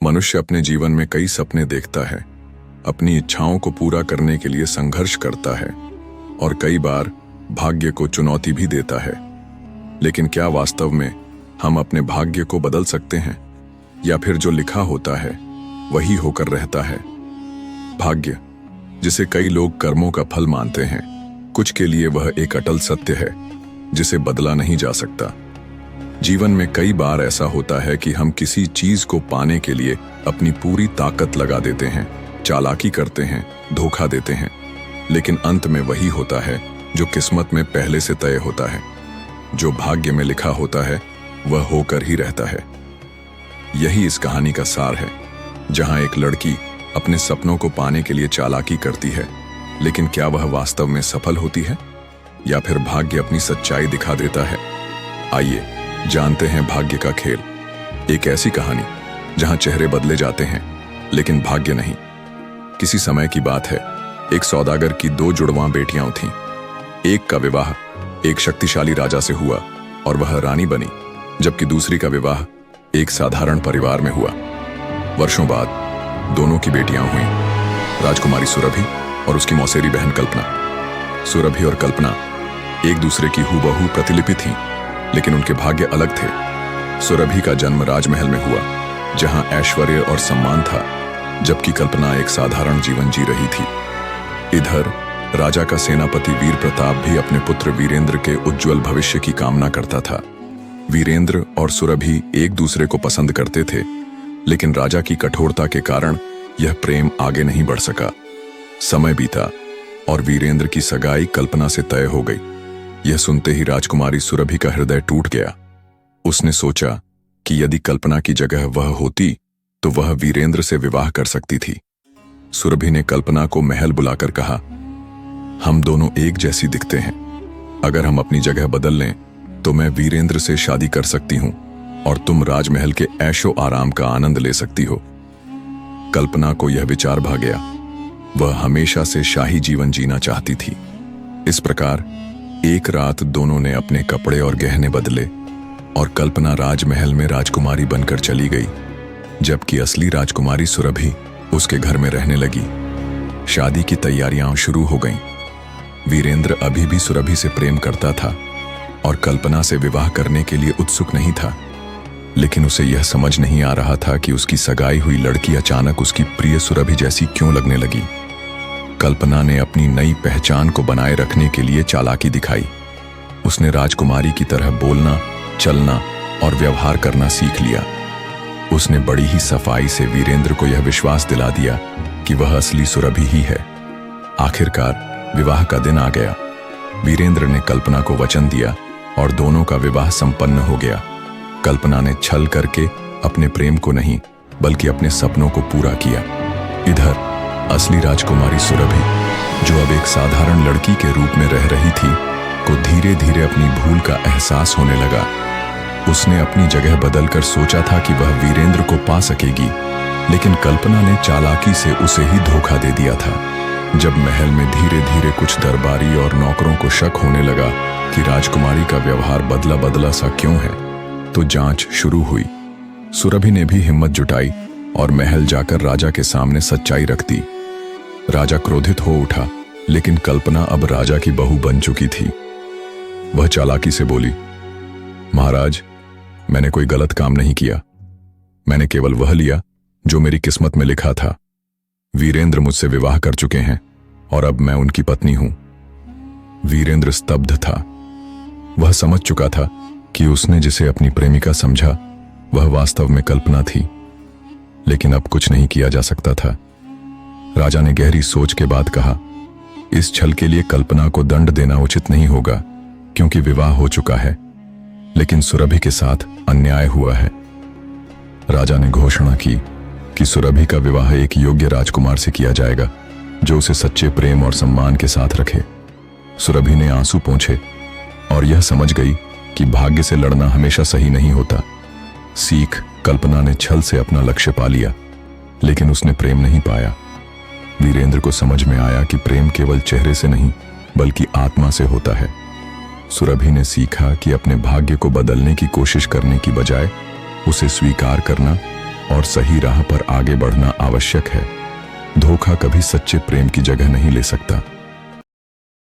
मनुष्य अपने जीवन में कई सपने देखता है, अपनी इच्छाओं को पूरा करने के लिए संघर्ष करता है और कई बार भाग्य को चुनौती भी देता है। लेकिन क्या वास्तव में हम अपने भाग्य को बदल सकते हैं या फिर जो लिखा होता है वही होकर रहता है? भाग्य, जिसे कई लोग कर्मों का फल मानते हैं, कुछ के लिए वह एक अटल सत्य है जिसे बदला नहीं जा सकता। जीवन में कई बार ऐसा होता है कि हम किसी चीज को पाने के लिए अपनी पूरी ताकत लगा देते हैं, चालाकी करते हैं, धोखा देते हैं, लेकिन अंत में वही होता है जो किस्मत में पहले से तय होता है। जो भाग्य में लिखा होता है वह होकर ही रहता है। यही इस कहानी का सार है, जहां एक लड़की अपने सपनों को पाने के लिए चालाकी करती है, लेकिन क्या वह वास्तव में सफल होती है या फिर भाग्य अपनी सच्चाई दिखा देता है? आइए जानते हैं भाग्य का खेल। एक ऐसी कहानी जहां चेहरे बदले जाते हैं लेकिन भाग्य नहीं। किसी समय की बात है, एक सौदागर की 2 जुड़वां बेटियां थीं। एक का विवाह एक शक्तिशाली राजा से हुआ और वह रानी बनी, जबकि दूसरी का विवाह एक साधारण परिवार में हुआ। वर्षों बाद दोनों की बेटियां हुईं, राजकुमारी सुरभि और उसकी मौसेरी बहन कल्पना। सुरभि और कल्पना एक दूसरे की हूबहू प्रतिलिपि थीं, लेकिन उनके भाग्य अलग थे। सुरभि का जन्म राजमहल में हुआ, जहां ऐश्वर्य और सम्मान था, जबकि कल्पना एक साधारण जीवन जी रही थी। इधर राजा का सेनापति वीर प्रताप भी अपने पुत्र वीरेंद्र के उज्जवल भविष्य की कामना करता था। वीरेंद्र और सुरभि एक दूसरे को पसंद करते थे, लेकिन राजा की कठोरता के कारण यह प्रेम आगे नहीं बढ़ सका। समय बीता और वीरेंद्र की सगाई कल्पना से तय हो गई। यह सुनते ही राजकुमारी सुरभि का हृदय टूट गया। उसने सोचा कि यदि कल्पना की जगह वह होती तो वह वीरेंद्र से विवाह कर सकती थी। सुरभि ने कल्पना को महल बुलाकर कहा, हम दोनों एक जैसी दिखते हैं। अगर हम अपनी जगह बदल लें तो मैं वीरेंद्र से शादी कर सकती हूं और तुम राजमहल के ऐशो आराम का आनंद ले सकती हो। कल्पना को यह विचार भा गया। वह हमेशा से शाही जीवन जीना चाहती थी। इस प्रकार एक रात दोनों ने अपने कपड़े और गहने बदले और कल्पना राजमहल में राजकुमारी बनकर चली गई, जबकि असली राजकुमारी सुरभि उसके घर में रहने लगी। शादी की तैयारियां शुरू हो गईं। वीरेंद्र अभी भी सुरभि से प्रेम करता था और कल्पना से विवाह करने के लिए उत्सुक नहीं था, लेकिन उसे यह समझ नहीं आ रहा था कि उसकी सगाई हुई लड़की अचानक उसकी प्रिय सुरभि जैसी क्यों लगने लगी। कल्पना ने अपनी नई पहचान को बनाए रखने के लिए चालाकी दिखाई। उसने राजकुमारी की तरह बोलना, चलना और व्यवहार करना सीख लिया। उसने बड़ी ही सफाई से वीरेंद्र को यह विश्वास दिला दिया कि वह असली सुरभि ही है। आखिरकार विवाह का दिन आ गया। वीरेंद्र ने कल्पना को वचन दिया और दोनों का विवाह संपन्न हो गया। कल्पना ने छल करके अपने प्रेम को नहीं बल्कि अपने सपनों को पूरा किया। इधर असली राजकुमारी सुरभि, जो अब एक साधारण लड़की के रूप में रह रही थी, को धीरे धीरे अपनी भूल का एहसास होने लगा। उसने अपनी जगह बदलकर सोचा था कि वह वीरेंद्र को पा सकेगी, लेकिन कल्पना ने चालाकी से उसे ही धोखा दे दिया था। जब महल में धीरे धीरे कुछ दरबारी और नौकरों को शक होने लगा कि राजकुमारी का व्यवहार बदला बदला सा क्यों है, तो जांच शुरू हुई। सुरभि ने भी हिम्मत जुटाई और महल जाकर राजा के सामने सच्चाई रख दी। राजा क्रोधित हो उठा, लेकिन कल्पना अब राजा की बहू बन चुकी थी। वह चालाकी से बोली, महाराज, मैंने कोई गलत काम नहीं किया। मैंने केवल वह लिया जो मेरी किस्मत में लिखा था। वीरेंद्र मुझसे विवाह कर चुके हैं और अब मैं उनकी पत्नी हूं। वीरेंद्र स्तब्ध था। वह समझ चुका था कि उसने जिसे अपनी प्रेमिका समझा वह वास्तव में कल्पना थी, लेकिन अब कुछ नहीं किया जा सकता था। राजा ने गहरी सोच के बाद कहा, इस छल के लिए कल्पना को दंड देना उचित नहीं होगा, क्योंकि विवाह हो चुका है, लेकिन सुरभि के साथ अन्याय हुआ है। राजा ने घोषणा की कि सुरभि का विवाह एक योग्य राजकुमार से किया जाएगा, जो उसे सच्चे प्रेम और सम्मान के साथ रखे। सुरभि ने आंसू पोंछे और यह समझ गई कि भाग्य से लड़ना हमेशा सही नहीं होता। सीख कल्पना ने छल से अपना लक्ष्य पा लिया, लेकिन उसने प्रेम नहीं पाया। वीरेंद्र को समझ में आया कि प्रेम केवल चेहरे से नहीं बल्कि आत्मा से होता है। सुरभि ने सीखा कि अपने भाग्य को बदलने की कोशिश करने की बजाय उसे स्वीकार करना और सही राह पर आगे बढ़ना आवश्यक है। धोखा कभी सच्चे प्रेम की जगह नहीं ले सकता।